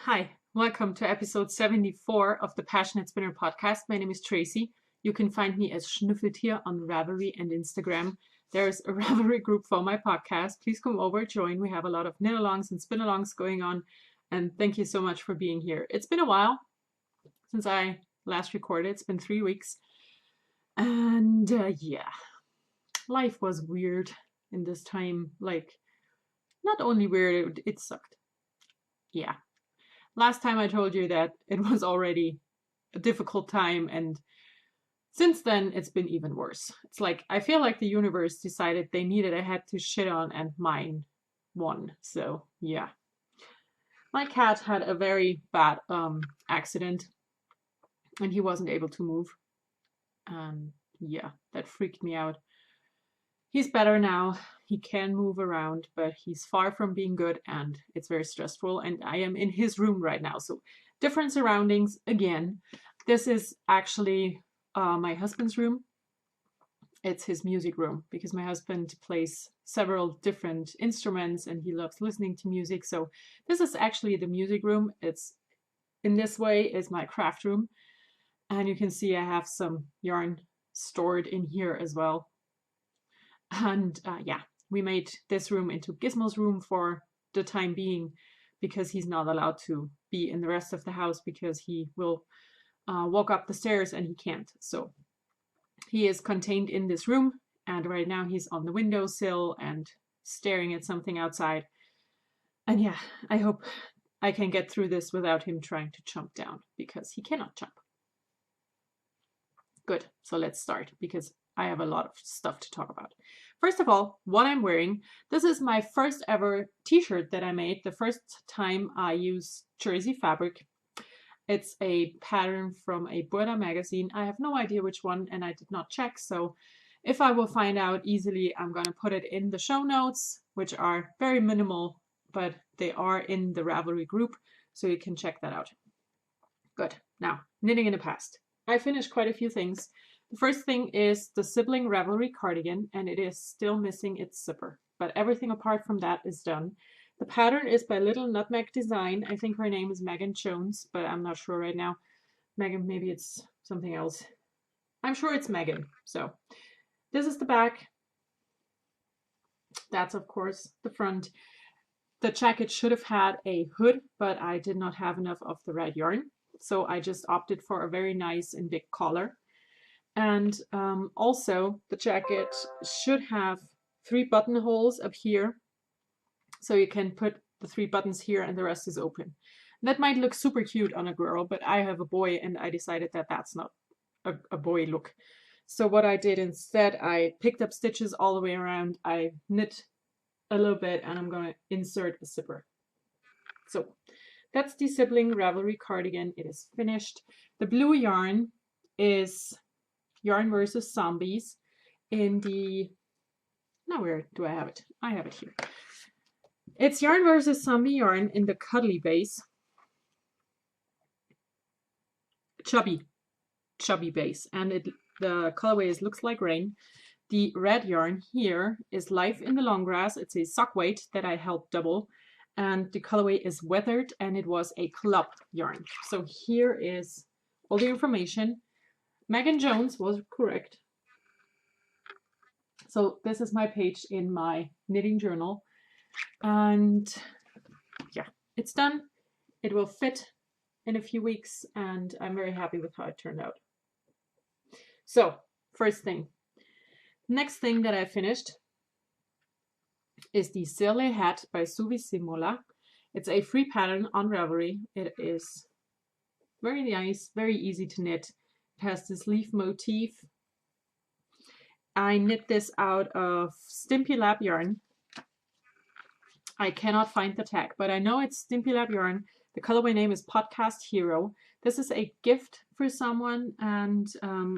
Hi, welcome to episode 74 of the PassionKnit Spinner podcast. My name is Tracy. You can find me as Schnüffeltier on Ravelry and Instagram. There's a Ravelry group for my podcast. Please come over, join. We have a lot of knit alongs and spin alongs going on. And thank you so much for being here. It's been a while since I last recorded. It's been 3 weeks. And yeah, life was weird in this time. Like, not only weird, it sucked. Yeah. Last time I told you that it was already a difficult time, and since then it's been even worse. It's like I feel like the universe decided they needed a head to shit on, and mine won. So yeah. My cat had a very bad accident and he wasn't able to move. Yeah, that freaked me out. He's better now. He can move around, but he's far from being good and it's very stressful. And I am in his room right now. So different surroundings again. This is actually my husband's room. It's his music room because my husband plays several different instruments and he loves listening to music. So this is actually the music room. It's in this way is my craft room. And you can see I have some yarn stored in here as well. And yeah, we made this room into Gizmo's room for the time being because he's not allowed to be in the rest of the house because he will walk up the stairs and he can't. So he is contained in this room and right now he's on the windowsill and staring at something outside. And yeah, I hope I can get through this without him trying to jump down because he cannot jump. Good, so let's start because I have a lot of stuff to talk about. First of all, what I'm wearing. This is my first ever t-shirt that I made, the first time I use jersey fabric. It's a pattern from a Burda magazine. I have no idea which one and I did not check, so if I will find out easily, I'm going to put it in the show notes, which are very minimal, but they are in the Ravelry group, so you can check that out. Good. Now, knitting in the past. I finished quite a few things. The first thing is the sibling Ravelry cardigan, and it is still missing its zipper, but everything apart from that is done. The pattern is by Little Nutmeg Design. I think her name is Megan Jones, but I'm not sure right now. Megan, maybe it's something else. I'm sure it's Megan. So this is the back. That's, of course, the front. The jacket should have had a hood, but I did not have enough of the red yarn. So I just opted for a very nice and big collar. And also the jacket should have 3 buttonholes up here. So you can put the 3 buttons here and the rest is open. That might look super cute on a girl, but I have a boy and I decided that that's not a boy look. So what I did instead, I picked up stitches all the way around. I knit a little bit and I'm going to insert a zipper. So that's the sibling Ravelry cardigan. It is finished. The blue yarn is Yarn versus Zombies in the, now where do I have it? I have it here. It's Yarn versus Zombie yarn in the cuddly base. Chubby base. And the colorway is Looks Like Rain. The red yarn here is Life in the Long Grass. It's a sock weight that I helped double. And the colorway is Weathered and it was a club yarn. So here is all the information. Megan Jones was correct. So this is my page in my knitting journal. And yeah, it's done. It will fit in a few weeks and I'm very happy with how it turned out. So first thing. Next thing that I finished is the Sirle hat by Suvi Simola. It's a free pattern on Ravelry. It is very nice, very easy to knit. It has this leaf motif. I knit this out of Stimpy Lab yarn. I cannot find the tag, but I know it's Stimpy Lab yarn. The colorway name is Podcast Hero. This is a gift for someone, and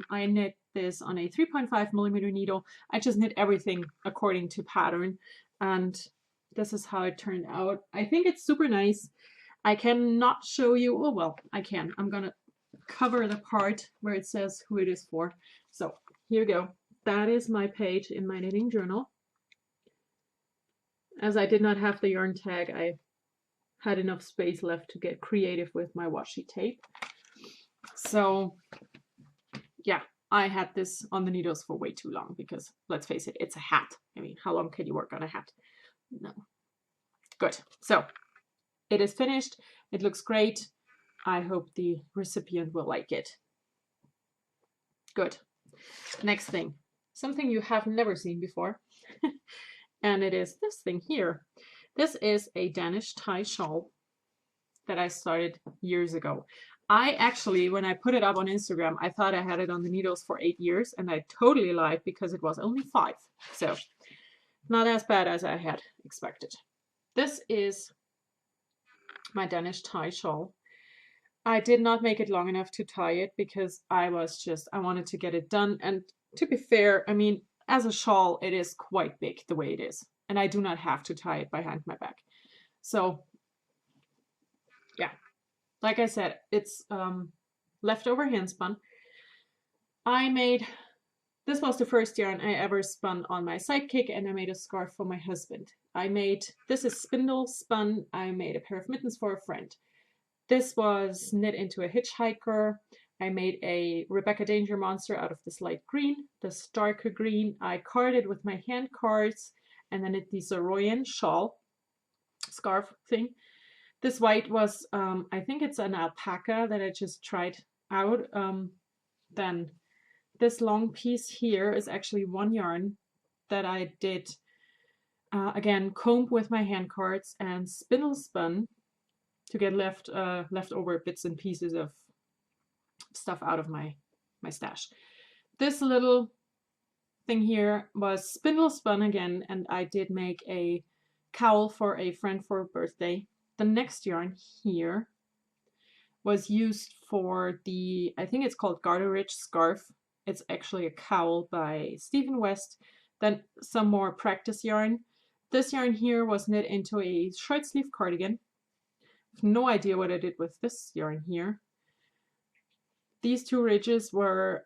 I knit this on a 3.5mm needle. I just knit everything according to pattern, and this is how it turned out. I think it's super nice. I cannot show you, oh well, I can. I'm gonna cover the part where it says who it is for. So here we go. That is my page in my knitting journal. As I did not have the yarn tag, I had enough space left to get creative with my washi tape. So yeah, I had this on the needles for way too long because, let's face it, it's a hat. I mean, how long can you work on a hat? No. Good. So it is finished. It looks great. I hope the recipient will like it. Good. Next thing, something you have never seen before. And it is this thing here. This is a Danish tie shawl that I started years ago. I actually, when I put it up on Instagram, I thought I had it on the needles for 8 years, and I totally lied because it was only 5. So not as bad as I had expected. This is my Danish tie shawl. I did not make it long enough to tie it because I wanted to get it done. And to be fair, I mean, as a shawl, it is quite big the way it is. And I do not have to tie it behind my back. So yeah, like I said, it's leftover hand spun. This was the first yarn I ever spun on my sidekick, and I made a scarf for my husband. This is spindle spun. I made a pair of mittens for a friend. This was knit into a hitchhiker. I made a Rebecca Danger monster out of this light green, this darker green. I carded with my hand cards, and then the Zoroyan shawl scarf thing. This white was, I think it's an alpaca that I just tried out. Then this long piece here is actually one yarn that I did, again, comb with my hand cards and spindle spun to get leftover bits and pieces of stuff out of my stash. This little thing here was spindle spun again, and I did make a cowl for a friend for a birthday. The next yarn here was used for the, I think it's called Garter Ridge scarf. It's actually a cowl by Stephen West. Then some more practice yarn. This yarn here was knit into a short sleeve cardigan. I have no idea what I did with this yarn here. These 2 ridges were,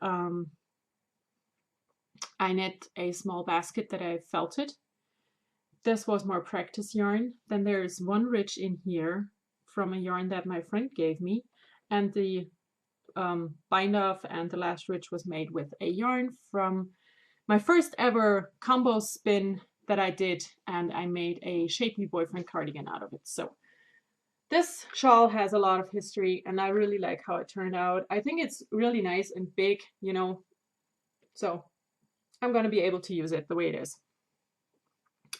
I knit a small basket that I felted. This was more practice yarn. Then there's one ridge in here from a yarn that my friend gave me. And the bind off and the last ridge was made with a yarn from my first ever combo spin that I did. And I made a Shapely Boyfriend cardigan out of it. So this shawl has a lot of history, and I really like how it turned out. I think it's really nice and big, you know, so I'm going to be able to use it the way it is.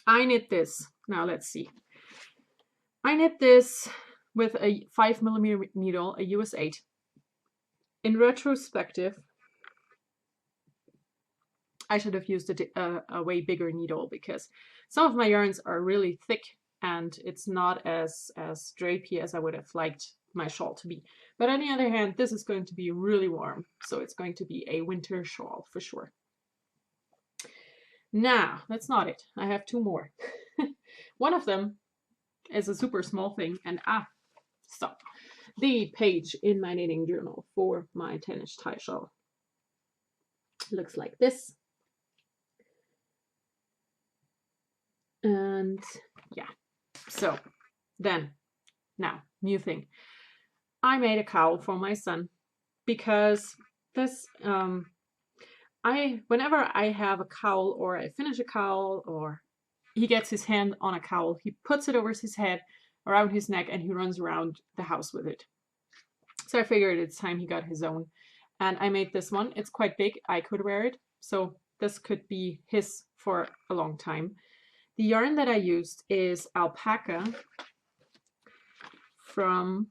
I knit this. Now let's see. I knit this with a 5mm needle, a US 8. In retrospective, I should have used a way bigger needle because some of my yarns are really thick and it's not as drapey as I would have liked my shawl to be. But on the other hand, this is going to be really warm, so it's going to be a winter shawl for sure. Now, that's not it. I have 2 more. One of them is a super small thing, and stop. The page in my knitting journal for my Danish tie shawl looks like this. And yeah, so then, now, new thing. I made a cowl for my son because this, whenever I have a cowl or I finish a cowl or he gets his hand on a cowl, he puts it over his head, around his neck, and he runs around the house with it. So I figured it's time he got his own. And I made this one. It's quite big. I could wear it. So this could be his for a long time. The yarn that I used is alpaca from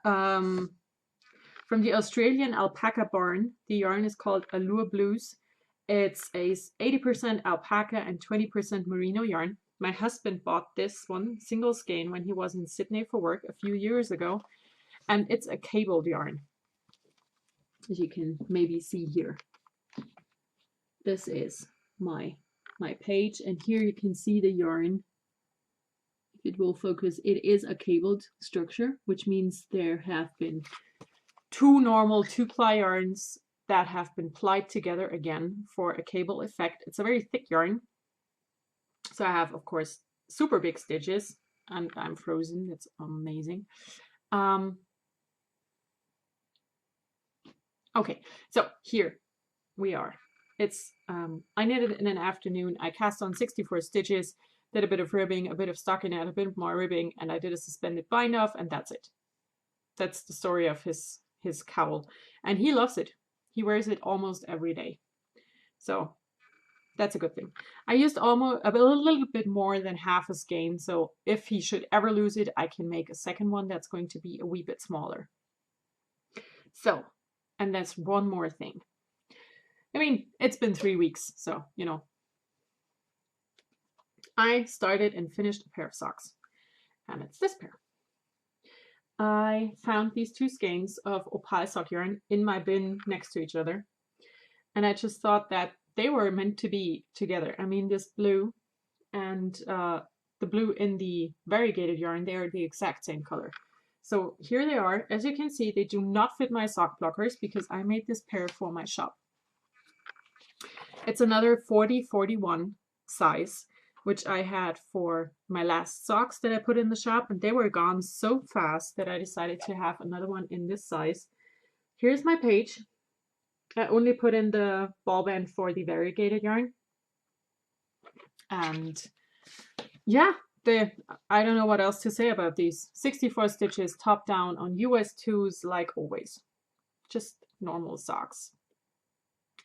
the Australian alpaca barn. The yarn is called Allure Blues. It's a 80% alpaca and 20% merino yarn. My husband bought this one single skein when he was in Sydney for work a few years ago, and it's a cabled yarn, as you can maybe see here. This is my page, and here you can see the yarn. If it will focus, it is a cabled structure, which means there have been 2 normal 2-ply yarns that have been plied together again for a cable effect. It's a very thick yarn. So I have, of course, super big stitches, and I'm frozen. It's amazing. Okay, so here we are. It's I knitted in an afternoon. I cast on 64 stitches, did a bit of ribbing, a bit of stockinette, a bit more ribbing, and I did a suspended bind off, and that's it. That's the story of his cowl, and he loves it. He wears it almost every day, so that's a good thing. I used almost a little bit more than half a skein, so if he should ever lose it, I can make a second one that's going to be a wee bit smaller. So, and that's one more thing. I mean, it's been 3 weeks, so, you know. I started and finished a pair of socks, and it's this pair. I found these 2 skeins of opal sock yarn in my bin next to each other, and I just thought that they were meant to be together. I mean, this blue and the blue in the variegated yarn, they are the exact same color. So here they are. As you can see, they do not fit my sock blockers because I made this pair for my shop. It's another 40-41 size, which I had for my last socks that I put in the shop, and they were gone so fast that I decided to have another one in this size. Here's my page. I only put in the ball band for the variegated yarn. And yeah, I don't know what else to say about these. 64 stitches, top down on US 2s like always. Just normal socks.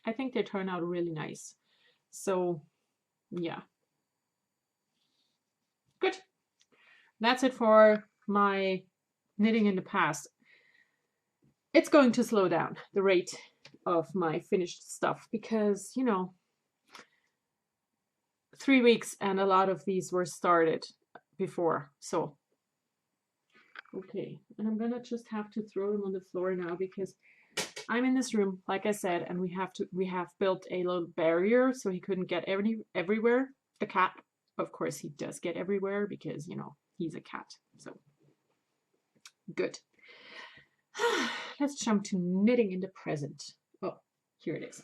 I think they turn out really nice. So yeah. Good. That's it for my knitting in the past. It's going to slow down the rate of my finished stuff because, you know, 3 weeks and a lot of these were started before. So, okay. And I'm gonna just have to throw them on the floor now because I'm in this room, like I said, and we have built a little barrier so he couldn't get everywhere. The cat, of course, he does get everywhere because, you know, he's a cat. So good. Let's jump to knitting in the present. Oh, here it is.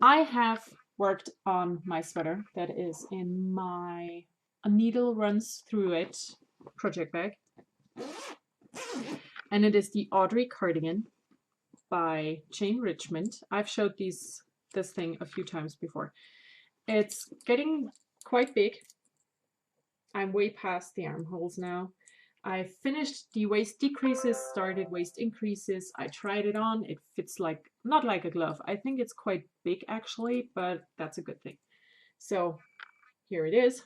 I have worked on my sweater that is in my A Needle Runs Through It project bag. And it is the Audrey cardigan by Jane Richmond. I've showed this thing a few times before. It's getting quite big. I'm way past the armholes now. I finished the waist decreases, started waist increases. I tried it on. It fits like, not like a glove. I think it's quite big actually, but that's a good thing. So here it is.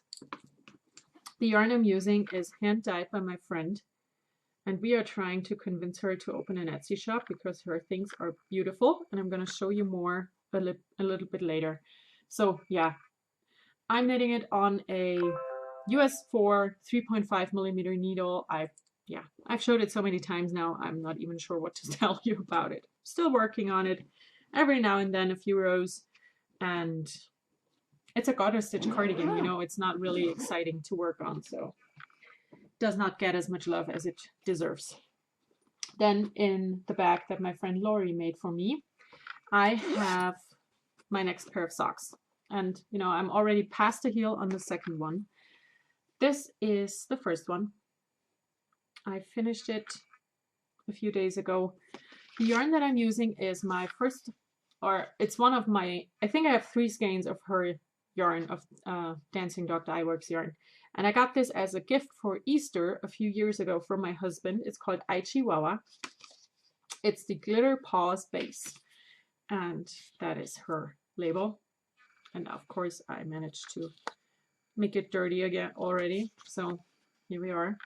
The yarn I'm using is hand dyed by my friend, and we are trying to convince her to open an Etsy shop because her things are beautiful, and I'm going to show you more a little bit later. So yeah, I'm knitting it on a US 4 3.5 millimeter needle. I've showed it so many times now, I'm not even sure what to tell you about it. Still working on it. Every now and then a few rows, and it's a garter stitch cardigan, you know, it's not really exciting to work on, so does not get as much love as it deserves. Then in the bag that my friend Lori made for me, I have my next pair of socks. And, you know, I'm already past the heel on the second one. This is the first one. I finished it a few days ago. The yarn that I'm using is my first, or it's one of my, I think I have 3 skeins of her yarn, of Dancing Dog Dye Works yarn. And I got this as a gift for Easter a few years ago from my husband. It's called I Chihuahua. It's the Glitter Paws base. And that is her label. And of course I managed to make it dirty again already. So here we are.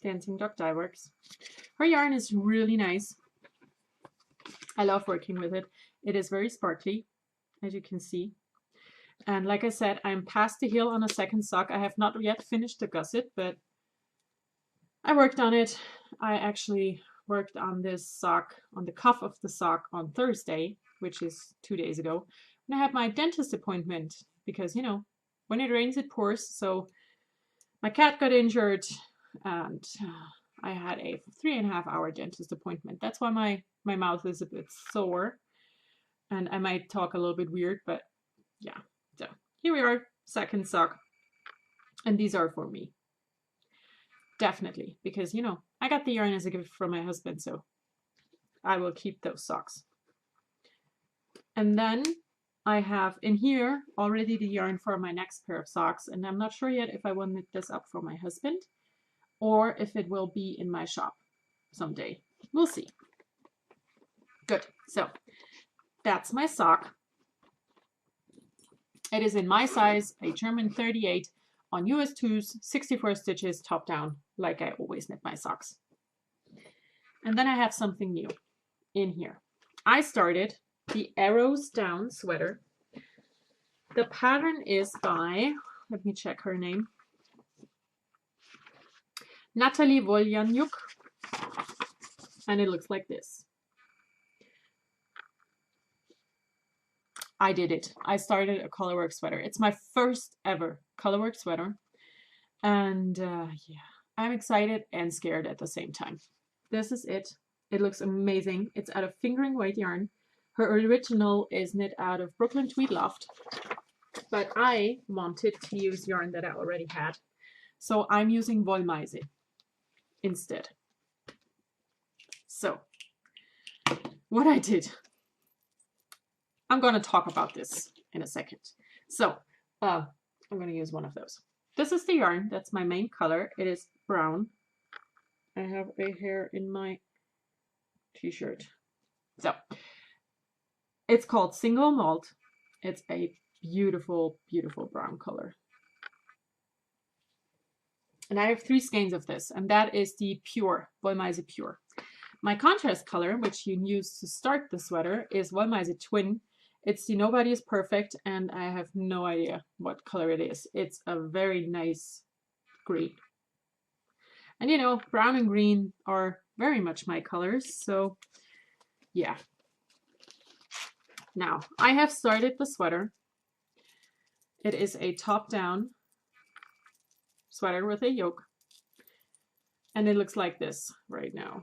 Dancing Dog Dye Works. Her yarn is really nice. I love working with it. It is very sparkly, as you can see. And like I said, I'm past the heel on a second sock. I have not yet finished the gusset, but I worked on it. I actually worked on this sock, on the cuff of the sock on Thursday, which is 2 days ago, when I had my dentist appointment, because, you know, when it rains, it pours. So my cat got injured and I had a 3.5-hour dentist appointment. That's why my My mouth is a bit sore and I might talk a little bit weird, but yeah. So here we are, second sock. And these are for me. Definitely, because you know, I got the yarn as a gift from my husband, so I will keep those socks. And then I have in here already the yarn for my next pair of socks, and I'm not sure yet if I will knit this up for my husband or if it will be in my shop someday. We'll see. Good. So that's my sock. It is in my size, a German 38 on US 2s, 64 stitches, top down, like I always knit my socks. And then I have something new in here. I started the Arrows Down sweater. The pattern is by, let me check her name, Natalie Woljanyuk, and it looks like this. I did it. I started a colorwork sweater. It's my first ever colorwork sweater. And yeah, I'm excited and scared at the same time. This is it. It looks amazing. It's out of fingering weight yarn. Her original is knit out of Brooklyn Tweed Loft, but I wanted to use yarn that I already had. So I'm using Wollmeise instead. So what I did, I'm going to talk about this in a second. So I'm going to use one of those. This is the yarn. That's my main color. It is brown. I have a hair in my t-shirt. So it's called Single Malt. It's a beautiful, beautiful brown color. And I have 3 skeins of this, and that is the pure, Wollmeise Pure. My contrast color, which you use to start the sweater, is Wollmeise Twin. It's the Nobody is Perfect, and I have no idea what color it is. It's a very nice green. And you know, brown and green are very much my colors, so yeah. Now, I have started the sweater. It is a top-down sweater with a yoke, and it looks like this right now.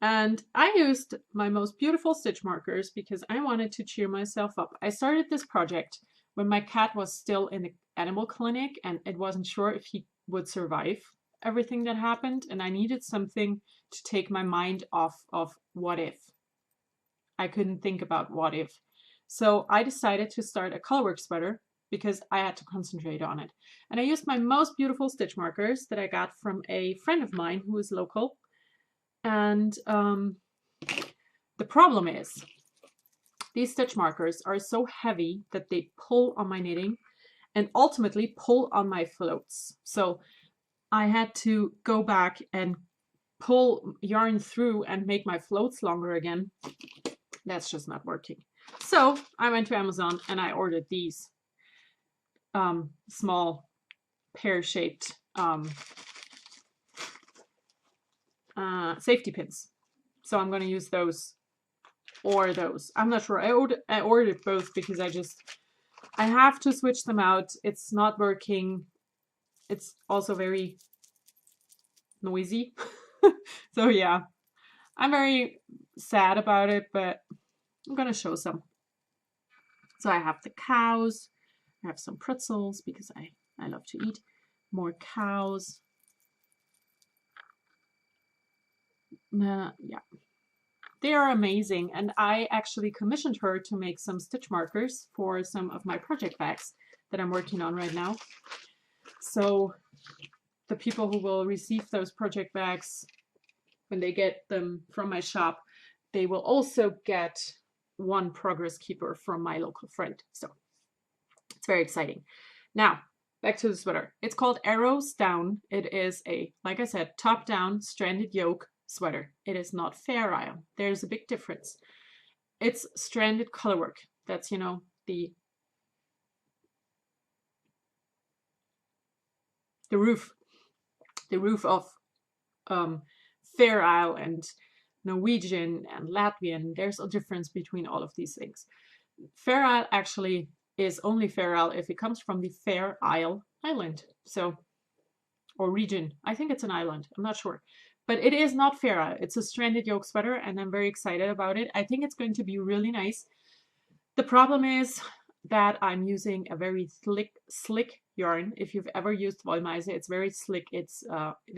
And I used my most beautiful stitch markers because I wanted to cheer myself up. I started this project when my cat was still in the animal clinic and it wasn't sure if he would survive everything that happened, and I needed something to take my mind off of what if. I couldn't think about what if. So I decided to start a colorwork sweater because I had to concentrate on it. And I used my most beautiful stitch markers that I got from a friend of mine who is local. And the problem is these stitch markers are so heavy that they pull on my knitting and ultimately pull on my floats. So I had to go back and pull yarn through and make my floats longer again. That's just not working. So I went to Amazon and I ordered these small pear-shaped safety pins. So I'm going to use those or those. I'm not sure. I ordered both because I have to switch them out. It's not working. It's also very noisy. So yeah, I'm very sad about it, but I'm going to show some. So I have the cows. I have some pretzels because I love to eat. More cows. Yeah, they are amazing, and I actually commissioned her to make some stitch markers for some of my project bags that I'm working on right now. So the people who will receive those project bags, when they get them from my shop, they will also get one progress keeper from my local friend. So it's very exciting. Now, back to the sweater. It's called Arrows Down. It is a, like I said, top-down stranded yoke sweater. It is not Fair Isle. There's a big difference. It's stranded colorwork. That's, you know, the roof of Fair Isle and Norwegian and Latvian. There's a difference between all of these things. Fair Isle actually is only Fair Isle if it comes from the Fair Isle Island. So, or region. I think it's an island. I'm not sure. But it is not Farah. It's a stranded yoke sweater, and I'm very excited about it. I think it's going to be really nice. The problem is that I'm using a very slick yarn. If you've ever used Wollmeise, it's very slick. It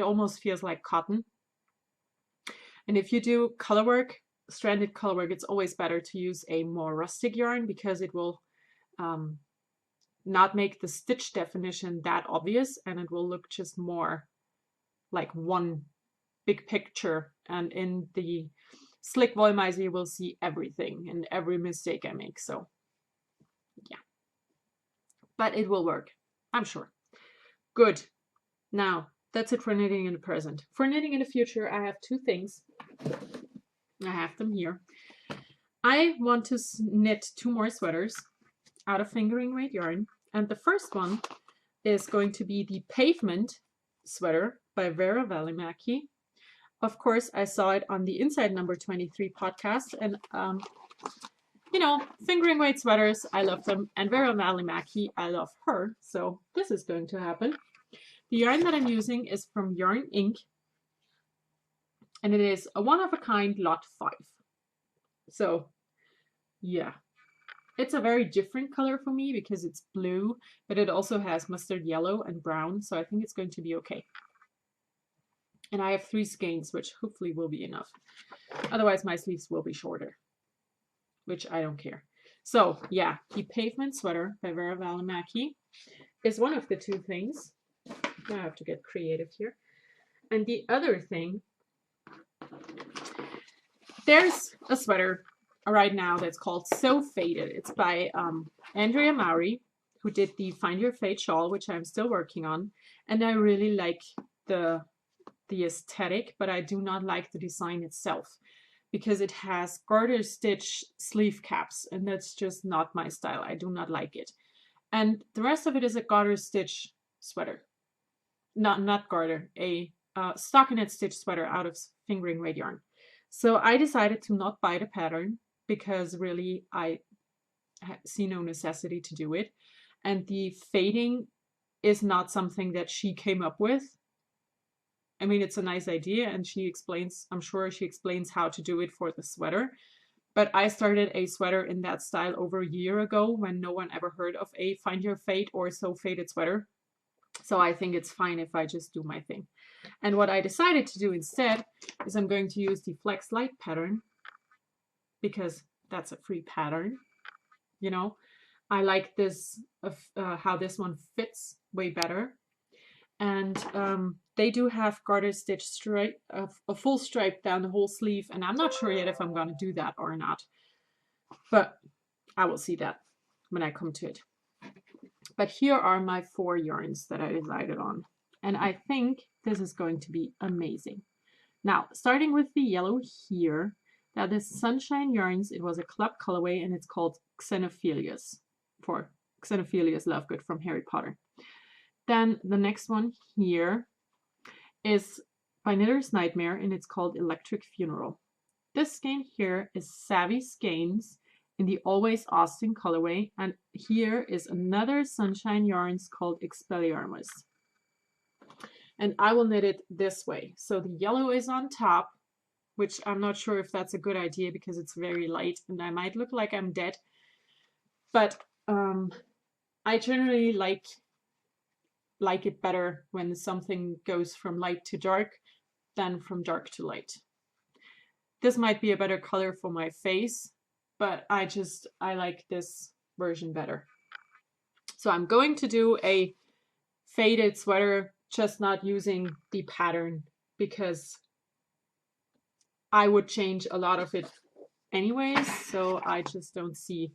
almost feels like cotton. And if you do color work, stranded color work, it's always better to use a more rustic yarn because it will not make the stitch definition that obvious, and it will look just more like one big picture. And in the slick Wollmeise, you will see everything and every mistake I make. So yeah, but it will work, I'm sure. Good. Now, that's it for knitting in the present. For knitting in the future, I have two things. I have them here. I want to knit 2 more sweaters out of fingering weight yarn. And the first one is going to be the Pavement sweater by Vera Välimäki. Of course, I saw it on the Inside Number 23 podcast. And, you know, fingering weight sweaters, I love them. And Vera Välimäki, I love her. So this is going to happen. The yarn that I'm using is from Yarn Inc. And it is a one-of-a-kind lot 5. So, yeah. It's a very different color for me because it's blue, but it also has mustard yellow and brown. So I think it's going to be okay. And I have 3 skeins, which hopefully will be enough. Otherwise, my sleeves will be shorter, which I don't care. So, yeah, the Pavement sweater by Vera Välimäki is one of the 2 things. I have to get creative here. And the other thing, there's a sweater right now that's called So Faded. It's by Andrea Maury, who did the Find Your Fade shawl, which I'm still working on. And I really like the aesthetic, but I do not like the design itself because it has garter stitch sleeve caps, and that's just not my style. I do not like it. And the rest of it is a garter stitch sweater. Not garter, a stockinette stitch sweater out of fingering weight yarn. So I decided to not buy the pattern because really I see no necessity to do it. And the fading is not something that she came up with. I mean, it's a nice idea, and she explains, I'm sure she explains how to do it for the sweater. But I started a sweater in that style over a year ago when no one ever heard of a Find Your Fade or So Faded sweater. So I think it's fine if I just do my thing. And what I decided to do instead is I'm going to use the Flex Light pattern because that's a free pattern. You know, I like this, how this one fits way better. And they do have garter stitch stripe, a full stripe down the whole sleeve. And I'm not sure yet if I'm going to do that or not. But I will see that when I come to it. But here are my 4 yarns that I decided on. And I think this is going to be amazing. Now, starting with the yellow here, that is Sunshine Yarns. It was a club colorway, and it's called Xenophilius, for Xenophilius Lovegood from Harry Potter. Then the next one here is by Knitter's Nightmare, and it's called Electric Funeral. This skein here is Savvy Skeins in the Always Austin colorway, and here is another Sunshine Yarns called Expelliarmus. And I will knit it this way. So the yellow is on top, which I'm not sure if that's a good idea because it's very light and I might look like I'm dead. But I generally like it better when something goes from light to dark than from dark to light. This might be a better color for my face, but I like this version better. So I'm going to do a faded sweater, just not using the pattern because I would change a lot of it anyways. So I just don't see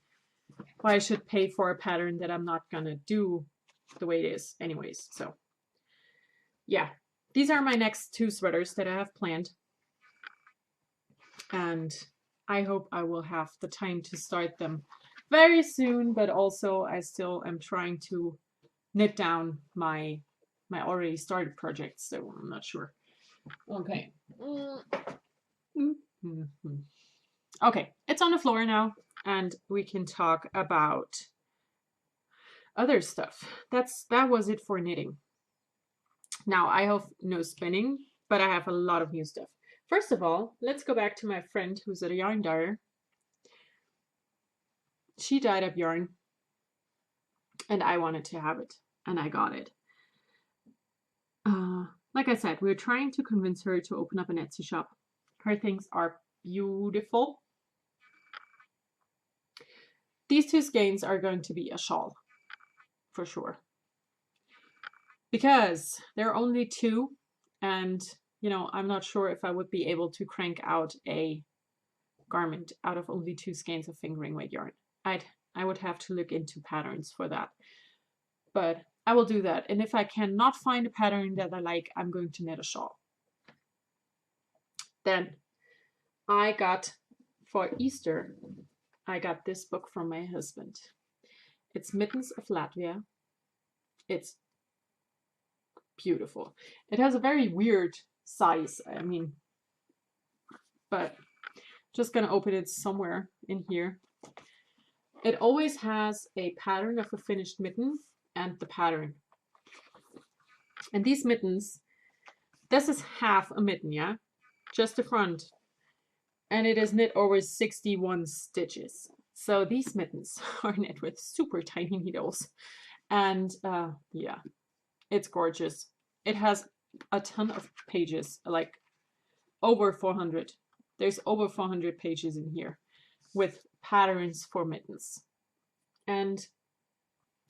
why I should pay for a pattern that I'm not gonna do the way it is anyways. So yeah, these are my next 2 sweaters that I have planned. And I hope I will have the time to start them very soon, but also I still am trying to knit down my already started projects, so I'm not sure. Okay. Okay, it's on the floor now, and we can talk about other stuff. That was it for knitting. Now I have no spinning. but I have a lot of new stuff. First of all, let's go back to my friend who's a yarn dyer. She dyed up yarn and I wanted to have it and I got it. Like I said, we're trying to convince her to open up an Etsy shop. Her things are beautiful. These two skeins are going to be a shawl for sure, because there are only two, and you know, I'm not sure if I would be able to crank out a garment out of only two skeins of fingering weight yarn. I would have to look into patterns for that, but I will do that. And if I cannot find a pattern that I like, I'm going to knit a shawl. Then I got, for Easter, I got this book from my husband. It's Mittens of Latvia. It's beautiful. It has a very weird size, I mean, but just gonna open it somewhere in here. It always has a pattern of a finished mitten and the pattern. And these mittens, this is half a mitten, yeah? Just the front. And it is knit over 61 stitches. So these mittens are knit with super tiny needles. And yeah, it's gorgeous. It has a ton of pages, like over 400. There's over 400 pages in here with patterns for mittens. And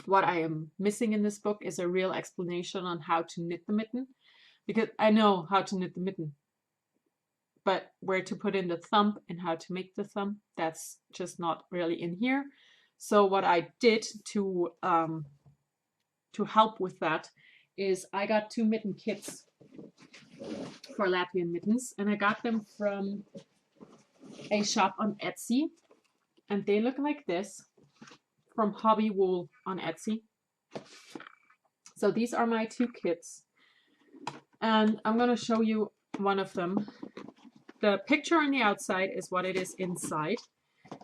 what I am missing in this book is a real explanation on how to knit the mitten, because I know how to knit the mitten, but where to put in the thumb and how to make the thumb, that's just not really in here. So what I did to help with that is I got 2 mitten kits for Latvian mittens, and I got them from a shop on Etsy, and they look like this, from Hobby Wool on Etsy. So these are my 2 kits, and I'm going to show you one of them. The picture on the outside is what it is inside.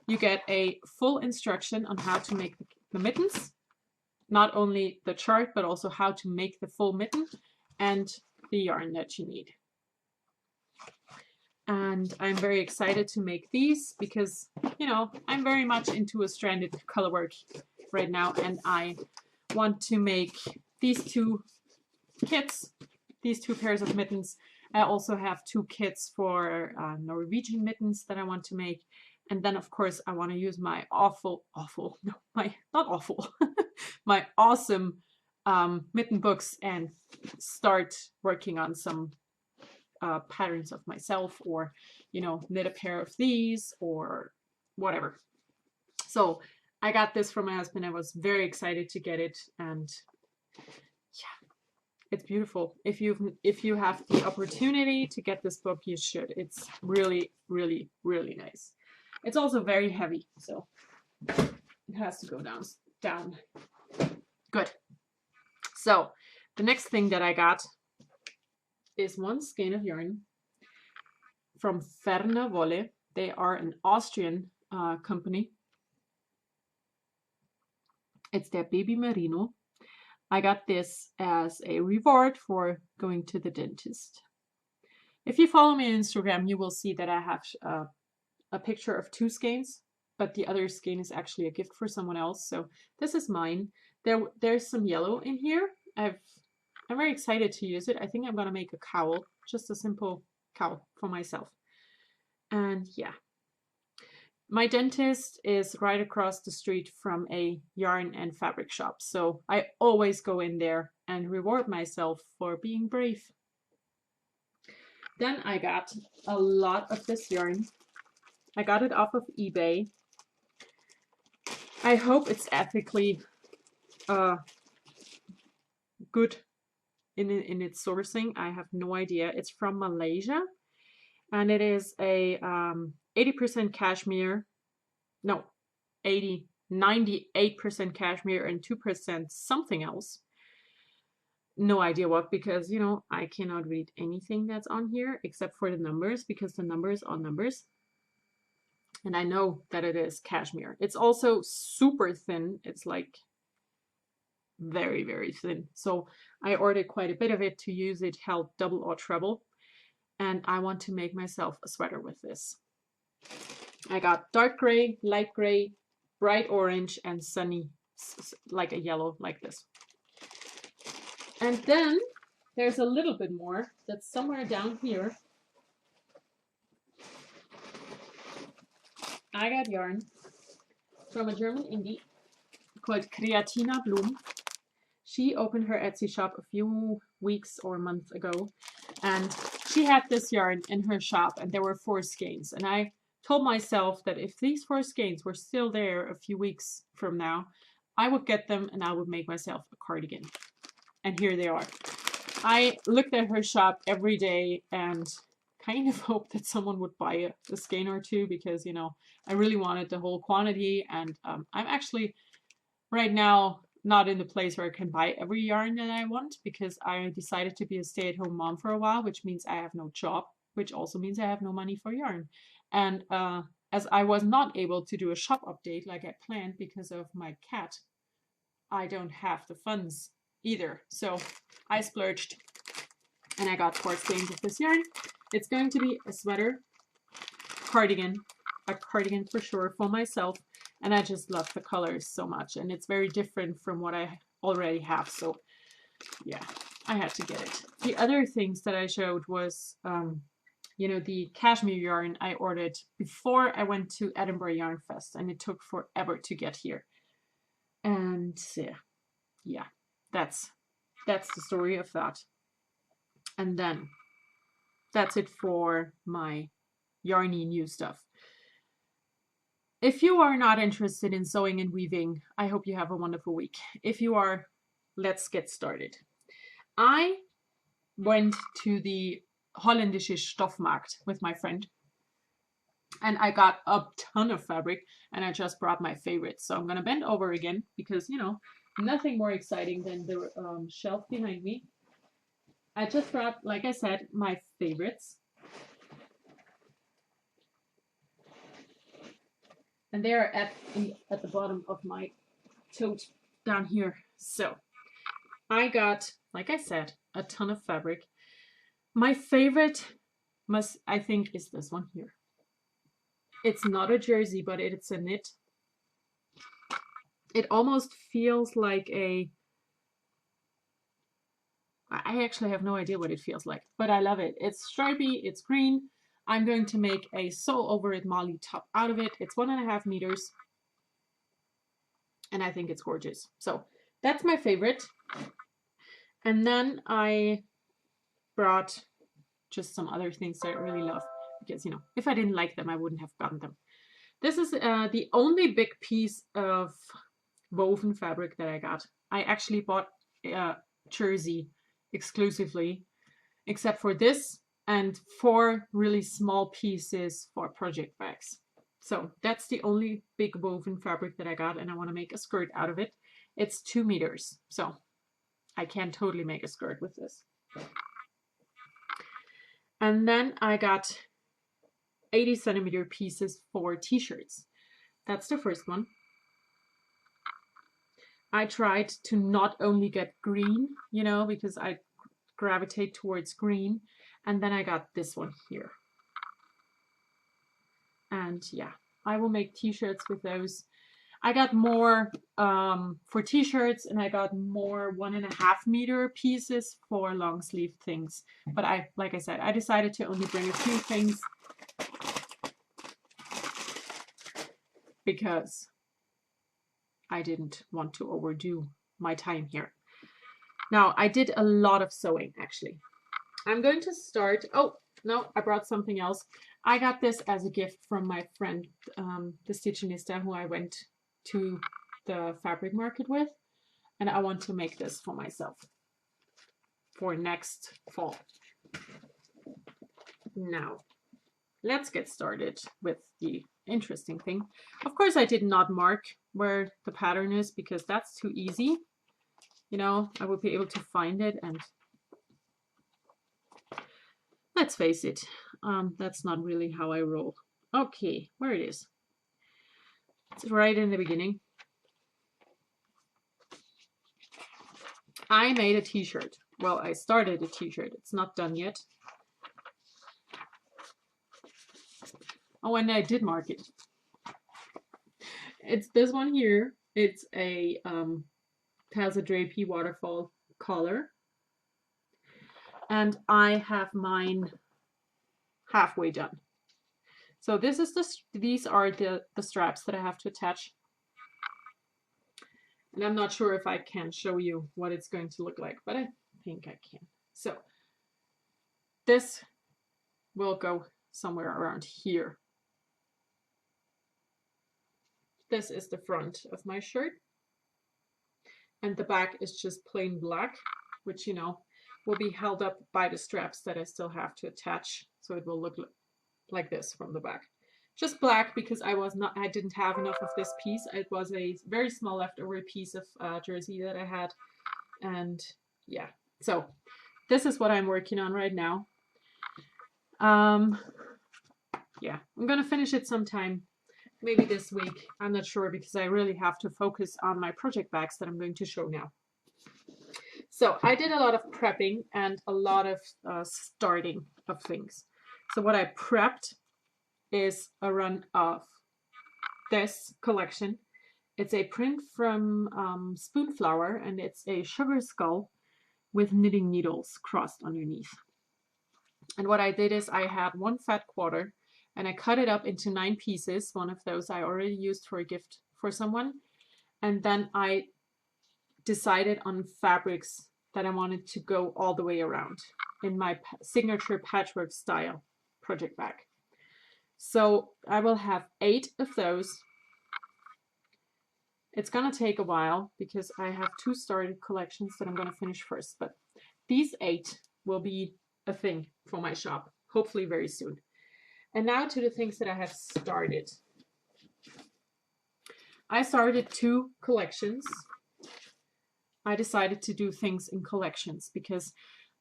You get a full instruction on how to make the mittens, not only the chart, but also how to make the full mitten and the yarn that you need. And I'm very excited to make these because, you know, I'm very much into a stranded color work right now, and I want to make these 2 kits, these 2 pairs of mittens. I also have 2 kits for Norwegian mittens that I want to make. And then, of course, I want to use my my awesome mitten books and start working on some patterns of myself, or, you know, knit a pair of these or whatever. So I got this from my husband. I was very excited to get it, and yeah, it's beautiful. If you have the opportunity to get this book, you should. It's really, really, really nice. It's also very heavy, so it has to go down. Good. So the next thing that I got is 1 skein of yarn from Ferne Wolle. They are an Austrian company. It's their baby merino. I got this as a reward for going to the dentist. If you follow me on Instagram, you will see that I have a picture of 2 skeins, but the other skein is actually a gift for someone else. So this is mine. There's some yellow in here. I'm very excited to use it. I think I'm gonna make a cowl, just a simple cowl for myself. And yeah, my dentist is right across the street from a yarn and fabric shop, so I always go in there and reward myself for being brave. Then I got a lot of this yarn. I got it off of eBay. I hope it's ethically good in its sourcing. I have no idea. It's from Malaysia, and it is a 80% cashmere, no, 98% cashmere and 2% something else. No idea what, because, you know, I cannot read anything that's on here except for the numbers, because the numbers are numbers. And I know that it is cashmere. It's also super thin. It's like very, very thin. So I ordered quite a bit of it to use it held double or treble. and I want to make myself a sweater with this. I got dark gray, light gray, bright orange, and sunny, like a yellow, like this. And then there's a little bit more that's somewhere down here. I got yarn from a German indie called Kreatina Blum. She opened her Etsy shop a few weeks or months ago, and she had this yarn in her shop, and there were 4 skeins. And I told myself that if these 4 skeins were still there a few weeks from now, I would get them and I would make myself a cardigan. And here they are. I looked at her shop every day and kind of hoped that someone would buy a skein or two, because, you know, I really wanted the whole quantity. And I'm actually right now not in the place where I can buy every yarn that I want, because I decided to be a stay-at-home mom for a while, which means I have no job, which also means I have no money for yarn. And as I was not able to do a shop update like I planned because of my cat, I don't have the funds either. So I splurged and I got 4 skeins of this yarn. It's going to be a sweater, cardigan, a cardigan for sure for myself. And I just love the colors so much. And it's very different from what I already have. So yeah, I had to get it. The other things that I showed was, you know, the cashmere yarn I ordered before I went to Edinburgh Yarn Fest. And it took forever to get here. And yeah, that's the story of that. And then that's it for my yarny new stuff. If you are not interested in sewing and weaving, I hope you have a wonderful week. If you are, let's get started. I went to the Holländische Stoffmarkt with my friend, and I got a ton of fabric, and I just brought my favorites. So I'm going to bend over again because, you know, nothing more exciting than the shelf behind me. I just brought, like I said, my favorites. And they are at the bottom of my tote down here. So I got, like I said, a ton of fabric. My favorite I think, is this one here. It's not a jersey, but it's a knit. It almost feels like I actually have no idea what it feels like, but I love it. It's stripy, it's green. I'm going to make a sew over it Molly top out of it. It's 1.5 meters. And I think it's gorgeous. So that's my favorite. And then I brought just some other things that I really love, because, you know, if I didn't like them, I wouldn't have gotten them. This is the only big piece of woven fabric that I got. I actually bought jersey exclusively, except for this and 4 really small pieces for project bags. So that's the only big woven fabric that I got, and I want to make a skirt out of it. It's 2 meters, so I can totally make a skirt with this. And then I got 80 centimeter pieces for t-shirts. That's the first one. I tried to not only get green, you know, because I gravitate towards green. And then I got this one here. And yeah, I will make t-shirts with those. I got more for t-shirts, and I got more 1.5 meter pieces for long sleeve things. But like I said, I decided to only bring a few things because I didn't want to overdo my time here. Now, I did a lot of sewing, actually. I'm going to start. Oh, no, I brought something else. I got this as a gift from my friend, the Stitchionista, who I went to the fabric market with. And I want to make this for myself for next fall. Now, let's get started with the interesting thing. Of course, I did not mark where the pattern is because that's too easy. You know, I would be able to find it, and let's face it, that's not really how I roll. Okay, where it is. It's right in the beginning. I made a t-shirt. Well, I started a t-shirt. It's not done yet. Oh, and I did mark it. It's this one here. It's a Casa Drapey waterfall collar. And I have mine halfway done. So this is these are the straps that I have to attach. And I'm not sure if I can show you what it's going to look like, but I think I can. So this will go somewhere around here. This is the front of my shirt. And the back is just plain black, which, you know, will be held up by the straps that I still have to attach. So it will look like this from the back. Just black because I didn't have enough of this piece. It was a very small leftover piece of jersey that I had. And yeah, so this is what I'm working on right now. Yeah, I'm gonna finish it sometime, maybe this week. I'm not sure because I really have to focus on my project bags that I'm going to show now. So I did a lot of prepping and a lot of starting of things. So what I prepped is a run of this collection. It's a print from Spoonflower, and it's a sugar skull with knitting needles crossed underneath. And what I did is I had one fat quarter and I cut it up into 9 pieces. One of those I already used for a gift for someone. And then I decided on fabrics that I wanted to go all the way around in my signature patchwork style project bag. So I will have 8 of those. It's gonna take a while because I have 2 started collections that I'm gonna finish first, but these 8 will be a thing for my shop, hopefully very soon. And now to the things that I have started. I started 2 collections. I decided to do things in collections because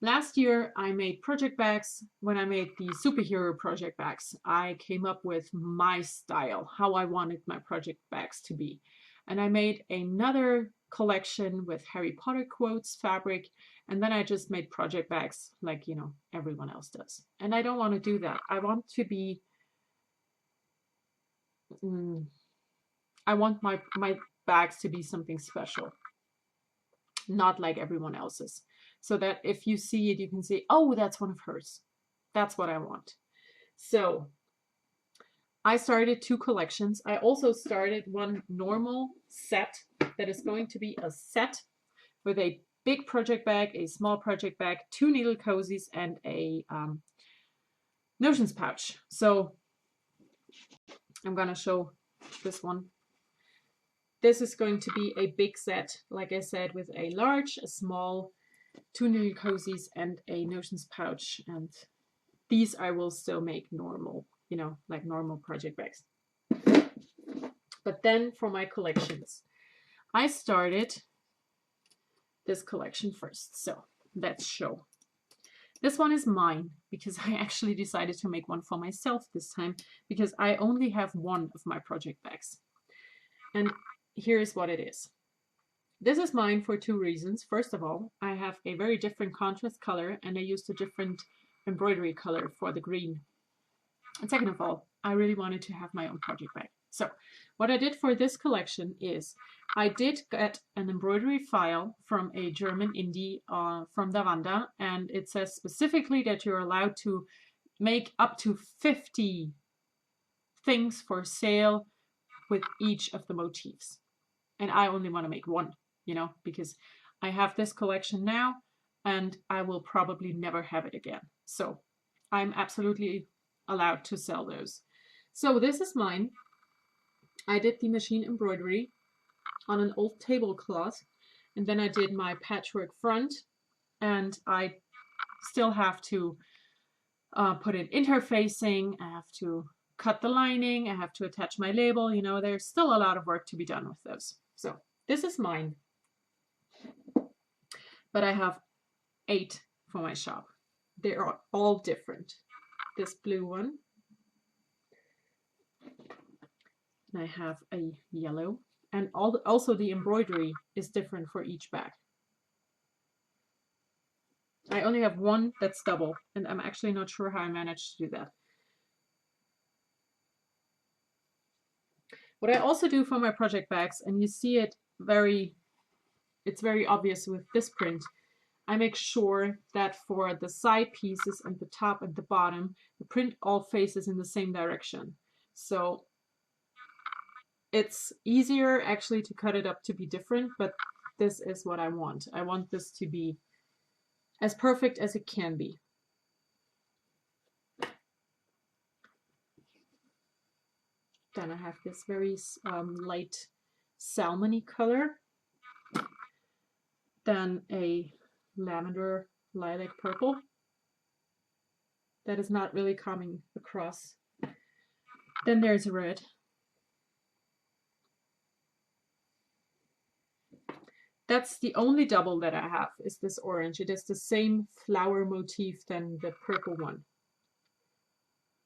last year I made project bags. When I made the superhero project bags, I came up with my style, how I wanted my project bags to be. And I made another collection with Harry Potter quotes, fabric, and then I just made project bags like, you know, everyone else does. And I don't want to do that. I want to be, I want my bags to be something special, not like everyone else's. So that if you see it, you can say, oh, that's one of hers. That's what I want. So I started 2 collections. I also started one normal set that is going to be a set with a big project bag, a small project bag, 2 needle cozies, and a notions pouch. So I'm gonna show this one. This is going to be a big set, like I said, with a large, a small, 2 needle cozies, and a notions pouch. And these I will still make normal, you know, like normal project bags. But then for my collections, I started this collection first. So let's show. This one is mine because I actually decided to make one for myself this time because I only have one of my project bags. And here's what it is. This is mine for 2 reasons. First of all, I have a very different contrast color and I used a different embroidery color for the green. And second of all, I really wanted to have my own project bag. So what I did for this collection is I did get an embroidery file from a German indie from Davanda, and it says specifically that you're allowed to make up to 50 things for sale with each of the motifs. And I only want to make one, you know, because I have this collection now and I will probably never have it again. So I'm absolutely allowed to sell those. So this is mine. I did the machine embroidery on an old tablecloth, and then I did my patchwork front, and I still have to put it interfacing. I have to cut the lining. I have to attach my label. You know, there's still a lot of work to be done with those. So this is mine, but I have 8 for my shop. They are all different. This blue one. And I have a yellow, and also the embroidery is different for each bag. I only have one that's double, and I'm actually not sure how I managed to do that. What I also do for my project bags, and you see it it's very obvious with this print, I make sure that for the side pieces and the top and the bottom, the print all faces in the same direction. So it's easier actually to cut it up to be different, but this is what I want. I want this to be as perfect as it can be. Then I have this very light salmony color. Then a lavender lilac purple that is not really coming across. Then there's a red. That's the only double that I have, is this orange. It is the same flower motif than the purple one.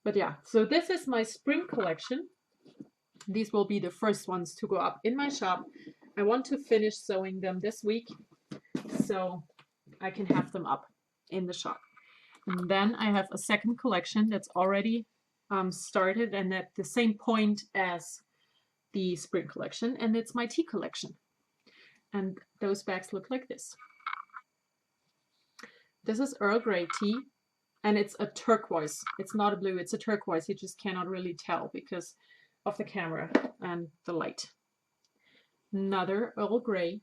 But yeah, so this is my spring collection. These will be the first ones to go up in my shop. I want to finish sewing them this week so I can have them up in the shop. And then I have a second collection that's already started and at the same point as the spring collection, and it's my tea collection. And those bags look like this. This is Earl Grey tea, and it's a turquoise. It's not a blue, it's a turquoise. You just cannot really tell because of the camera and the light. Another Earl Grey.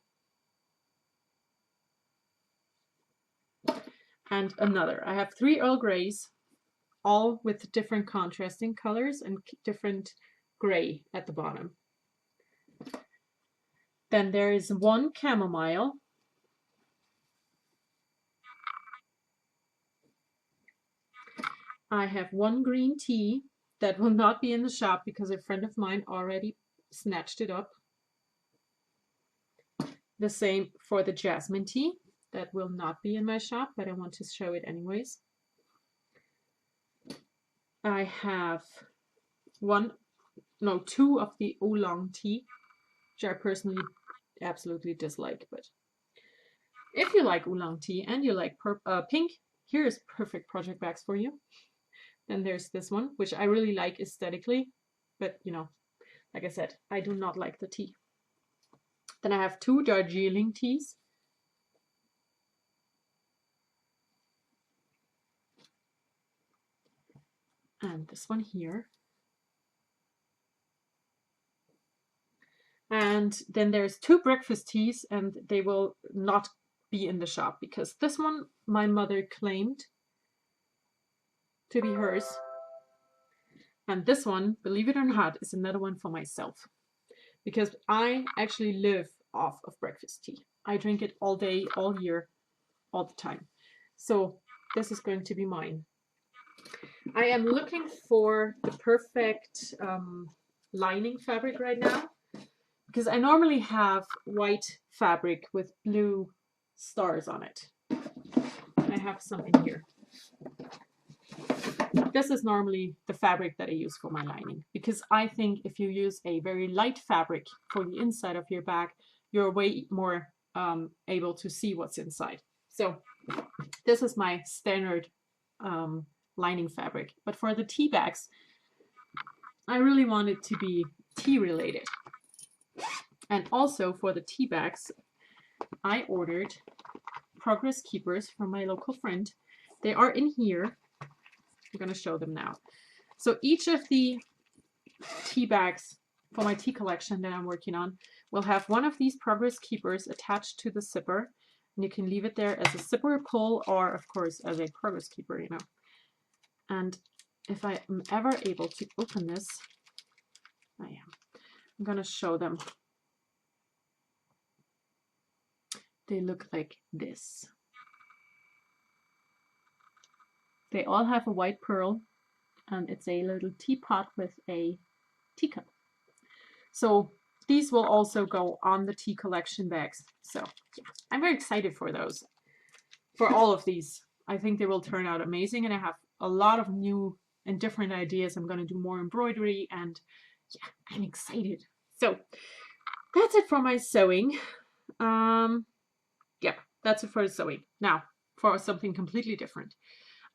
And another. I have 3 Earl Greys, all with different contrasting colors and different gray at the bottom. Then there is 1 chamomile. I have 1 green tea that will not be in the shop because a friend of mine already snatched it up. The same for the jasmine tea. That will not be in my shop, but I want to show it anyways. I have 2 of the oolong tea, which I personally absolutely dislike. But if you like oolong tea and you like pink, here's perfect project bags for you. Then there's this one, which I really like aesthetically, but you know, like I said, I do not like the tea. Then I have 2 Darjeeling teas. And this one here. And then there's 2 breakfast teas, and they will not be in the shop because this one my mother claimed to be hers. And this one, believe it or not, is another one for myself because I actually live off of breakfast tea. I drink it all day, all year, all the time. So this is going to be mine. I am looking for the perfect lining fabric right now because I normally have white fabric with blue stars on it. I have some in here. This is normally the fabric that I use for my lining because I think if you use a very light fabric for the inside of your bag, you're way more able to see what's inside. So this is my standard lining fabric. But for the tea bags, I really want it to be tea related. And also for the tea bags, I ordered Progress Keepers from my local friend. They are in here. I'm going to show them now. So each of the tea bags for my tea collection that I'm working on will have one of these Progress Keepers attached to the zipper. And you can leave it there as a zipper pull or, of course, as a Progress Keeper, you know. And if I am ever able to open this, I am. I'm going to show them. They look like this. They all have a white pearl, and it's a little teapot with a teacup. So these will also go on the tea collection bags. So yeah, I'm very excited for those. For all of these, I think they will turn out amazing, and I have a lot of new and different ideas. I'm going to do more embroidery, and yeah, I'm excited. So that's it for my sewing. Yeah, that's it for the sewing. Now for something completely different.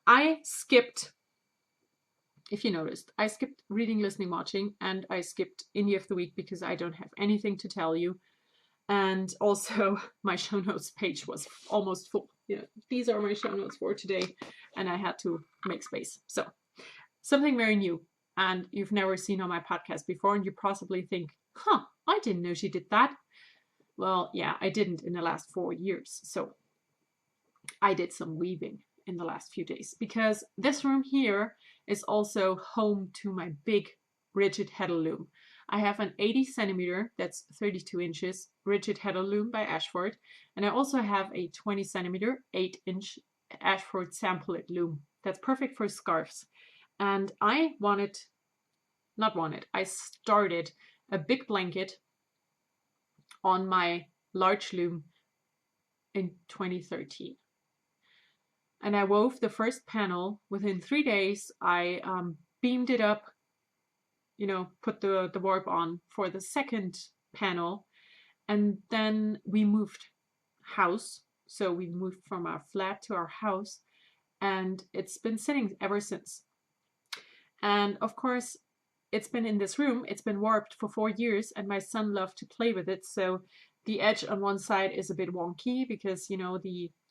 I skipped if you noticed, I skipped reading, listening, watching, and I skipped Indie of the Week because I don't have anything to tell you. And also my show notes page was almost full. These are my show notes for today, and I had to make space. So something very new, and you've never seen on my podcast before, and you possibly think, huh, I didn't know she did that. Well, yeah, I didn't in the last 4 years. So I did some weaving in the last few days, because this room here is also home to my big rigid heddle loom. I have an 80 centimeter, that's 32 inches, rigid heddle loom by Ashford. And I also have a 20 centimeter, 8-inch Ashford sample-it loom. That's perfect for scarves. And I started a big blanket on my large loom in 2013. And I wove the first panel within 3 days. I beamed it up, put the warp on for the second panel. And then we moved house. So we moved from our flat to our house, and it's been sitting ever since. And of course, it's been in this room. It's been warped for 4 years, and my son loved to play with it. So the edge on one side is a bit wonky because,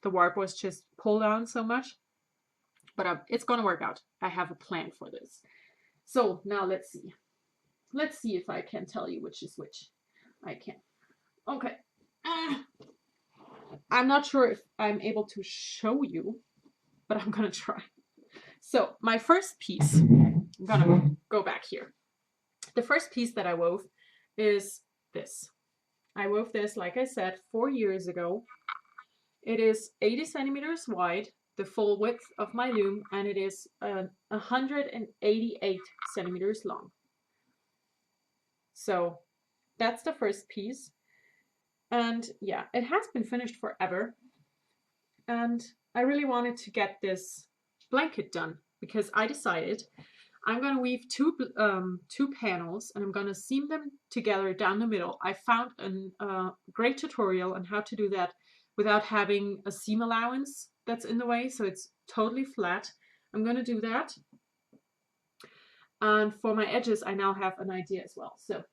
the warp was just pulled on so much. But it's going to work out. I have a plan for this. So now let's see. Let's see if I can tell you which is which. I can. Okay. I'm not sure if I'm able to show you, but I'm going to try. So my first piece, I'm going to go back here. The first piece that I wove is this. I wove this, like I said, 4 years ago. It is 80 centimeters wide, the full width of my loom, and it is 188 centimeters long. So that's the first piece. And yeah, it has been finished forever. And I really wanted to get this blanket done because I decided I'm going to weave two panels, and I'm going to seam them together down the middle. I found a great tutorial on how to do that without having a seam allowance that's in the way, so it's totally flat. I'm going to do that. And for my edges, I now have an idea as well. So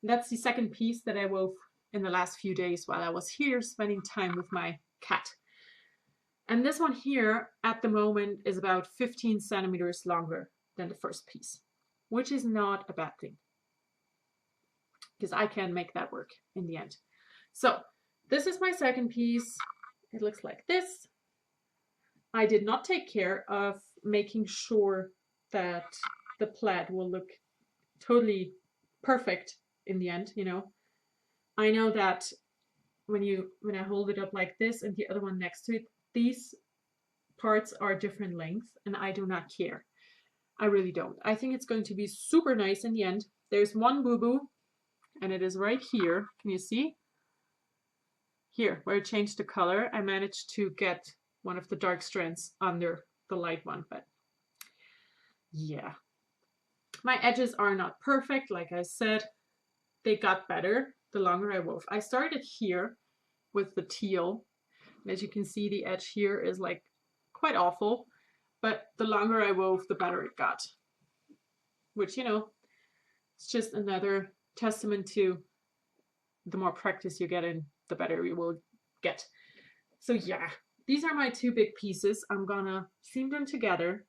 that's the second piece that I wove in the last few days while I was here spending time with my cat. And this one here at the moment is about 15 centimeters longer than the first piece, which is not a bad thing because I can make that work in the end. So this is my second piece. It looks like this. I did not take care of making sure that the plaid will look totally perfect in the end, I know that when I hold it up like this and the other one next to it, these parts are different length, and I do not care. I really don't. I think it's going to be super nice in the end. There's one boo-boo, and it is right here. Can you see? Here, where it changed the color, I managed to get one of the dark strands under the light one, but yeah. My edges are not perfect, like I said. They got better the longer I wove. I started here with the teal. And as you can see, the edge here is like quite awful, but the longer I wove, the better it got. Which, it's just another testament to the more practice you get in, the better you will get. So yeah, these are my two big pieces. I'm gonna seam them together,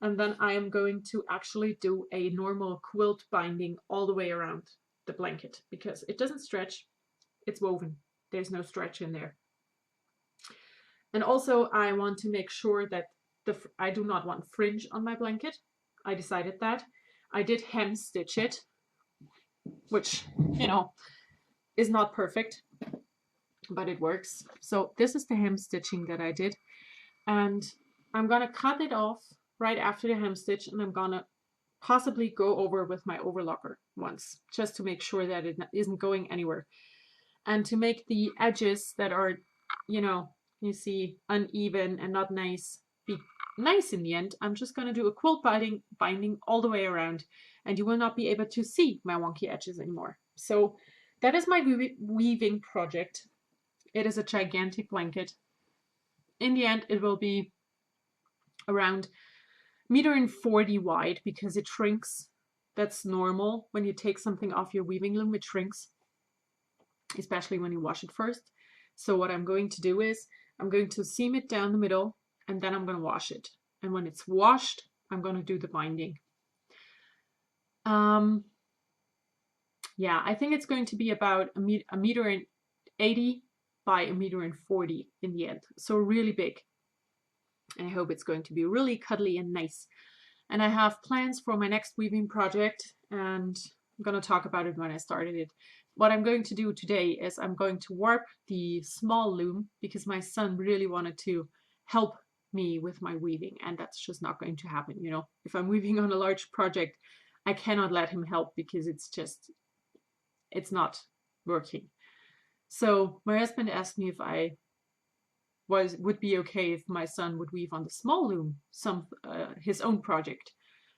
and then I am going to actually do a normal quilt binding all the way around the blanket because it doesn't stretch, it's woven. There's no stretch in there. And also I want to make sure that I do not want fringe on my blanket. I decided that. I did hem stitch it, which, is not perfect, but it works. So this is the hem stitching that I did. And I'm gonna cut it off right after the hem stitch, and I'm gonna possibly go over with my overlocker once, just to make sure that it isn't going anywhere. And to make the edges that are, you see, uneven and not nice, be nice in the end, I'm just gonna do a quilt binding all the way around, and you will not be able to see my wonky edges anymore. So that is my weaving project. It is a gigantic blanket. In the end, it will be around 1.40 wide because it shrinks. That's normal. When you take something off your weaving loom, it shrinks, especially when you wash it first. So what I'm going to do is I'm going to seam it down the middle, and then I'm going to wash it. And when it's washed, I'm going to do the binding. Yeah, I think it's going to be about a meter and 80 by 1.40 m in the end. So really big. And I hope it's going to be really cuddly and nice. And I have plans for my next weaving project, and I'm going to talk about it when I started it. What I'm going to do today is I'm going to warp the small loom because my son really wanted to help me with my weaving, and that's just not going to happen. You know, if I'm weaving on a large project, I cannot let him help because it's not working. So my husband asked me if I would be okay if my son would weave on the small loom, his own project.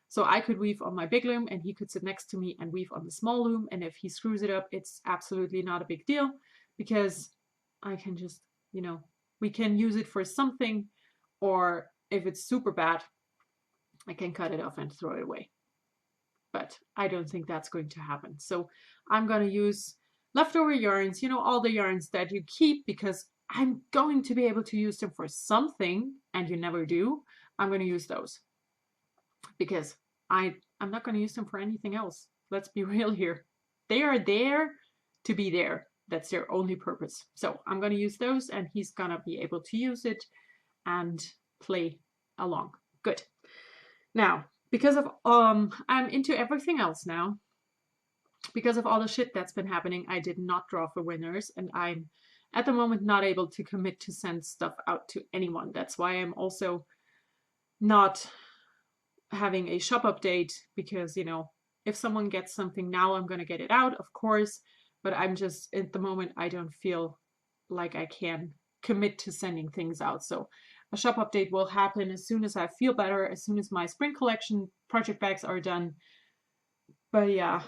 So I could weave on my big loom and he could sit next to me and weave on the small loom. And if he screws it up, it's absolutely not a big deal because I can just, you know, we can use it for something, or if it's super bad, I can cut it off and throw it away. But I don't think that's going to happen. So I'm going to use leftover yarns, you know, all the yarns that you keep, because I'm going to be able to use them for something and you never do. I'm going to use those because I'm not going to use them for anything else. Let's be real here. They are there to be there. That's their only purpose. So I'm going to use those and he's going to be able to use it and play along. Good. Now, because of I'm into everything else now. Because of all the shit that's been happening, I did not draw for winners, and I'm at the moment not able to commit to send stuff out to anyone. That's why I'm also not having a shop update, because, you know, if someone gets something now, I'm going to get it out, of course, but I'm just, at the moment, I don't feel like I can commit to sending things out. So a shop update will happen as soon as I feel better, as soon as my spring collection project bags are done. But yeah,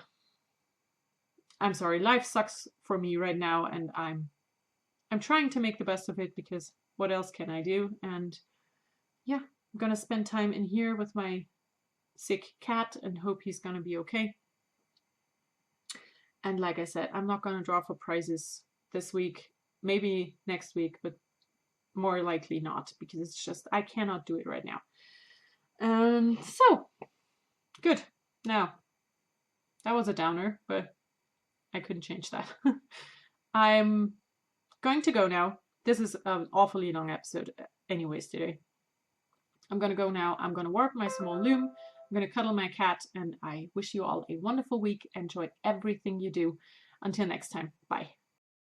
I'm sorry, life sucks for me right now, and I'm trying to make the best of it because what else can I do? And yeah, I'm gonna spend time in here with my sick cat and hope he's gonna be okay. And like I said, I'm not gonna draw for prizes this week, maybe next week, but more likely not, because it's just, I cannot do it right now. So, good. Now, that was a downer, but I couldn't change that. I'm going to go now. This is an awfully long episode anyways today. I'm going to go now. I'm going to warp my small loom. I'm going to cuddle my cat, and I wish you all a wonderful week. Enjoy everything you do. Until next time. Bye.